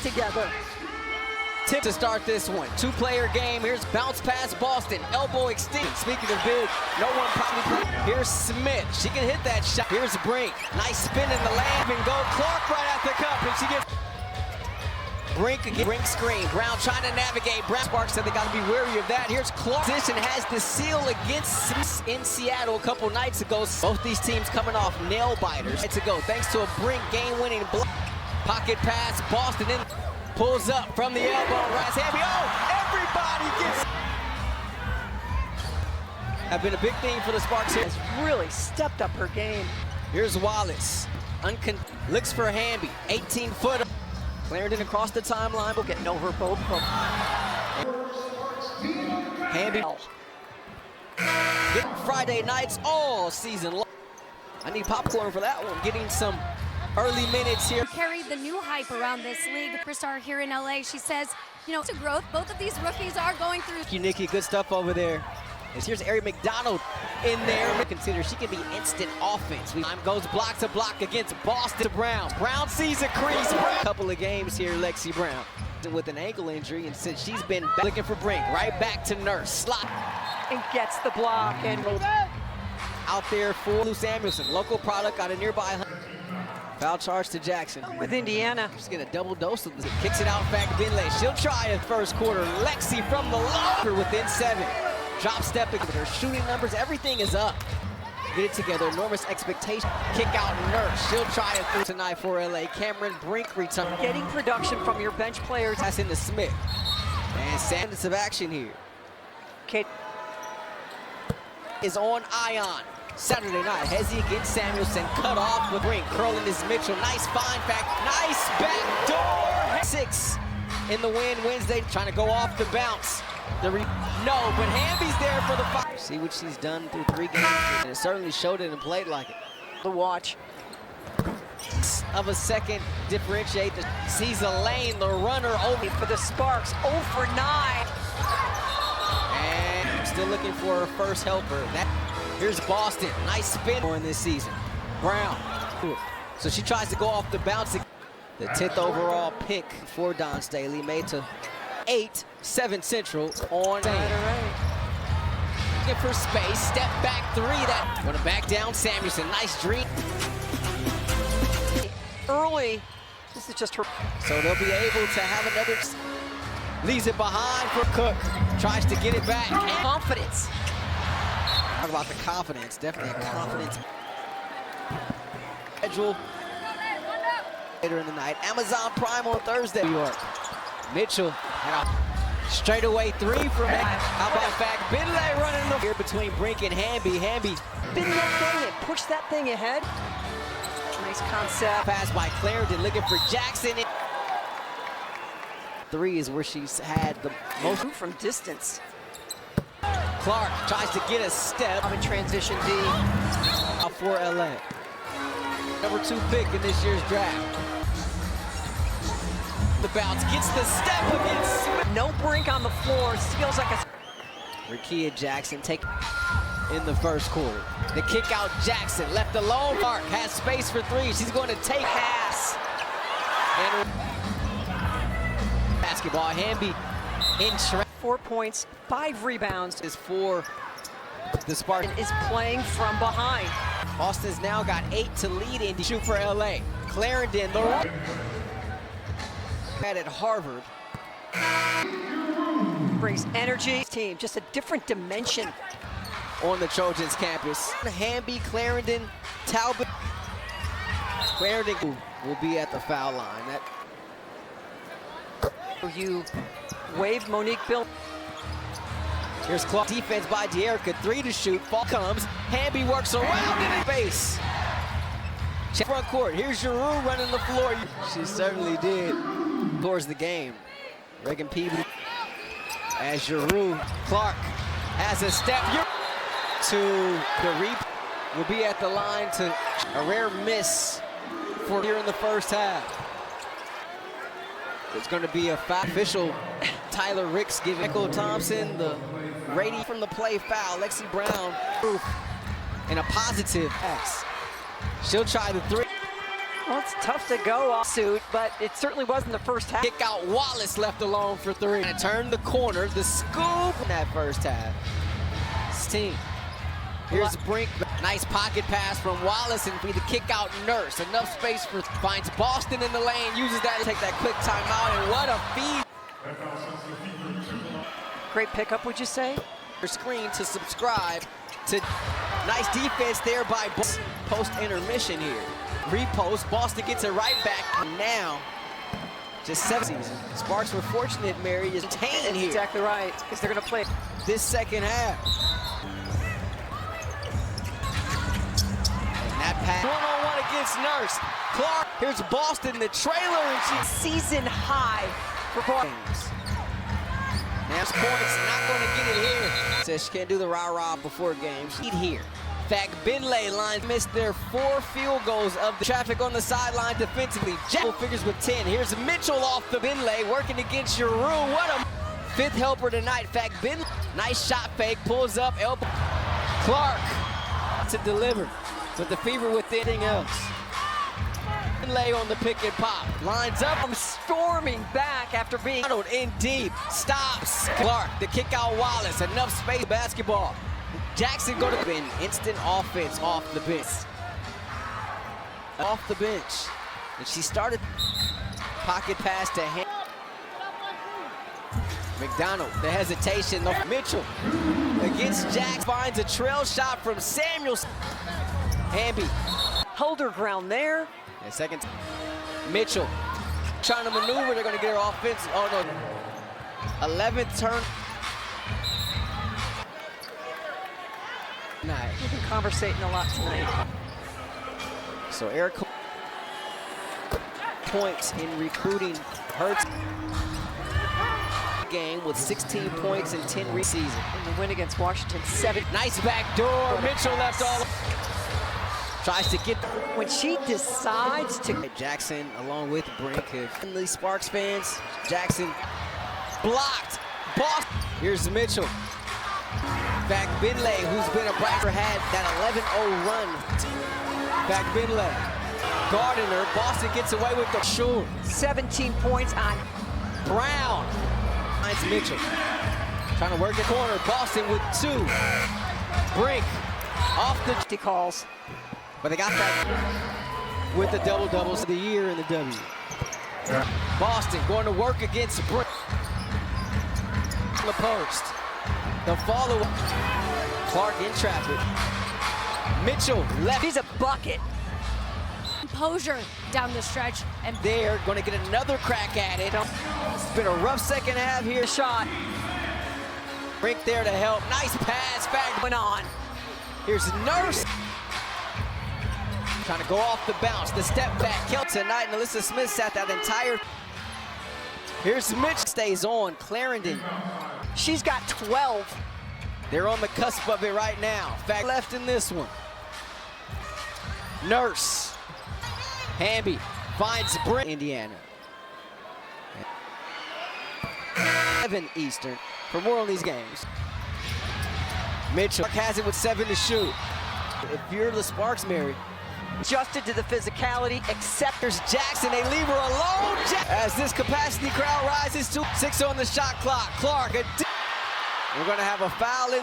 together. Tip to start this one. Two-player game. Here's bounce pass Boston. Elbow extend. Speaking of big, no one probably played. Here's Smith. She can hit that shot. Here's Brink. Nice spin in the lane and go. Clark right at the cup, and she gets Brink again. Brink screen. Brown trying to navigate. Brown Sparks said they got to be wary of that. Here's Clark. Position has the seal against Smith in Seattle a couple nights ago. Both these teams coming off nail biters. Nights ago, thanks to a Brink game-winning block. Pocket pass. Boston in. Pulls up from the elbow, right hand. Oh, everybody gets. Have been a big thing for the Sparks here. Has really stepped up her game. Here's Wallace. Looks for Hamby. 18-footer. Clarendon across the timeline. We'll get over both of them. Hamby. Friday nights all season long. I need popcorn for that one. Getting some early minutes here. Carried the new hype around this league. Superstar here in LA. She says, you know, to growth, both of these rookies are going through. Thank you, Nikki. Good stuff over there. Here's Ari McDonald in there. Consider she can be instant offense. Time goes block to block against Boston. Brown. Brown sees a crease. Couple of games here, Lexi Brown with an ankle injury, and since she's been looking for Brink, right back to Nurse. Slot. And gets the block and out there for Lou Samuelson, local product out of nearby. Foul charge to Jackson. With Indiana. She's getting a double dose of this. Kicks it out back to Binley. She'll try it first quarter. Lexi from the low. Within 7. Drop stepping with her shooting numbers. Everything is up. Get it together. Enormous expectation. Kick out Nurse. She'll try it through tonight for LA. Cameron Brink return. Getting production from your bench players. That's into Smith. And Sanders of action here. Kate is on Ion. Saturday night, Hezzy against Samuelson, cut off with Brink. Curling is Mitchell. Nice find back. Nice back door. 6 in the win Wednesday. Trying to go off the bounce. No, but Hamby's there for the 5. See what she's done through 3 games, and it certainly showed it and played like it. to watch. Of a second, differentiate. Sees a lane, the runner over For the Sparks, 0 for 9. And still looking for a first helper. Here's Boston. Nice spin in this season. Brown. So she tries to go off the bounce. The 10th overall pick for Dawn Staley, made to 8, 7 Central on Looking for space. Step back 3. That gonna back down Samuelson. Nice dream. Early. This is just her. So they'll be able to have another. Leaves it behind for Cook. Tries to get it back. Confidence. Talk about the confidence. Definitely a confidence. Schedule later in the night. Amazon Prime on Thursday. New York. Mitchell and a straightaway 3 from it. How about back? Binley running the here between Brink and Hamby. Hamby. Spin that thing and push that thing ahead. Nice concept. Pass by Clarendon, looking for Jackson. 3 is where she's had the most from distance. Clark tries to get a step. In transition D. For LA. Number 2 pick in this year's draft. The bounce gets the step against Smith. No Brink on the floor. Feels like a. Rikia Jackson take in the first quarter. The kick out Jackson left alone. Clark has space for 3. She's going to take pass. And basketball. Hamby in 4 points, 5 rebounds. Is for the Spartans. Is playing from behind. Austin's now got 8 to lead in to shoot for LA. Clarendon, the at Harvard. Brings energy. Team, just a different dimension. On the Trojans campus. Hamby, Clarendon, Talbot. Clarendon will be at the foul line. You wave Monique Bill. Here's Clark. Defense by De'Erica. 3 to shoot. Ball comes. Hamby works around in base. Front court. Here's Giroux running the floor. She certainly did. Towards the game. Reagan Peabody. As Giroux. Clark has a step. To the reap. Will be at the line to a rare miss for here in the first half. It's going to be a foul. Official Tyler Ricks giving Echo Thompson the rating from the play foul. Lexi Brown and a positive X. She'll try the 3. Well, it's tough to go off suit, but it certainly wasn't the first half. Kick out Wallace left alone for three. And turn the corner, the scoop in that first half. Sting. Here's Brink. Nice pocket pass from Wallace and the kick out Nurse. Enough space for finds Boston in the lane, uses that to take that quick timeout, and what a feed. Great pickup, would you say? Your screen to subscribe to nice defense there by post intermission here. Repost, Boston gets it right back. Now, just 7 seasons. Sparks were fortunate, Mary, is tame here. Exactly right, because they're going to play this second half. And that pass. One-on-one against Nurse. Clark, here's Boston, the trailer, and she's season high for Boston. Now points, not going to get it here. Says she can't do the rah-rah before games. She's here. In fact, Benlay lines missed their 4 field goals of the traffic on the sideline defensively. Jack figures with 10. Here's Mitchell off the Benlay, working against Giroux. What a 5th helper tonight. In fact, Benlay, nice shot fake, pulls up, elbow. Clark to deliver, but the fever with anything else. Benlay on the pick and pop, lines up. I'm storming back after being in deep, stops. Clark, the kick out Wallace, enough space, basketball. Jackson go to bin, instant offense off the bench. Off the bench. And she started pocket pass to McDonald, the hesitation of Mitchell against Jack, finds a trail shot from Samuels. Hamby. Hold her ground there. And second, Mitchell trying to maneuver, they're gonna get her offense. Oh no, 11th turn. Nice. We've been conversating a lot tonight. So Eric points in recruiting hurts. Game with 16 points and 10 season. In the win against Washington, 7. Nice back door. Mitchell left all. Tries to get. When she decides to. Jackson along with Brink. The Sparks fans. Jackson blocked. Boston. Here's Mitchell. Back Benlay, who's been a brighter, had that 11-0 run. Back Benlay. Guarding her. Boston gets away with the short. 17 points on Brown. Finds Mitchell. Trying to work the corner. Boston with 2. Brink off the calls. But they got that with the double-doubles of the year in the W. Boston going to work against Brink. The post. The follow-up. Clark in traffic. Mitchell left. He's a bucket. Composure down the stretch. And they're going to get another crack at it. It's been a rough second half here. Shot. Brink there to help. Nice pass. Back went on. Here's Nurse. Trying to go off the bounce. The step back. Kill tonight. And Alyssa Smith sat that entire. Here's Mitch. Stays on. Clarendon. She's got 12. They're on the cusp of it right now. Fact left in this one. Nurse. Hamby finds Brink. Indiana. 7 Eastern for more on these games. Mitchell has it with 7 to shoot. If you're the Sparks, Mary. Adjusted to the physicality, except there's Jackson. They leave her alone. As this capacity crowd rises to 6 on the shot clock. Clark. We're going to have a foul in.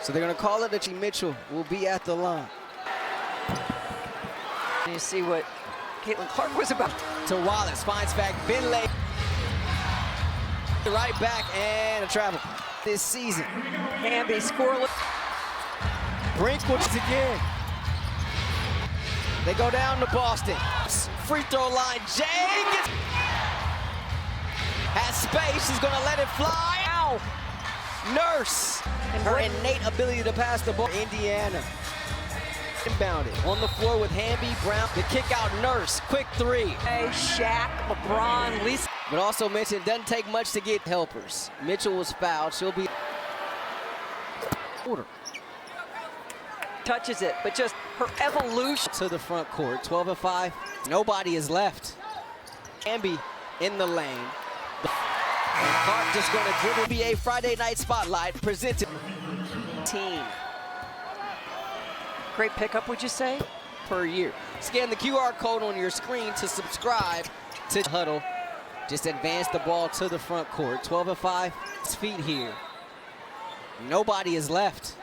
So they're going to call it that Mitchell will be at the line. And you see what Caitlin Clark was about. To Wallace, finds back Benlay. Right back and a travel this season. Hamby scoreless. Brink once again. They go down to Boston. Free throw line. Jay gets. Has space. She's going to let it fly. Ow. Nurse. And her innate ability to pass the ball. Indiana. Inbounded. On the floor with Hamby, Brown. The kick out Nurse. Quick 3. Hey, Shaq, LeBron, Lisa. But also mentioned, it doesn't take much to get helpers. Mitchell was fouled. She'll be. Order. Touches it, but just her evolution. To the front court. 12-5. Nobody is left. Hamby in the lane. And Clark just going to dribble. NBA Friday Night Spotlight presented. Team. Great pickup, would you say? per year. Scan the QR code on your screen to subscribe to Huddle. Just advance the ball to the front court. 12 and 5 feet here. Nobody is left.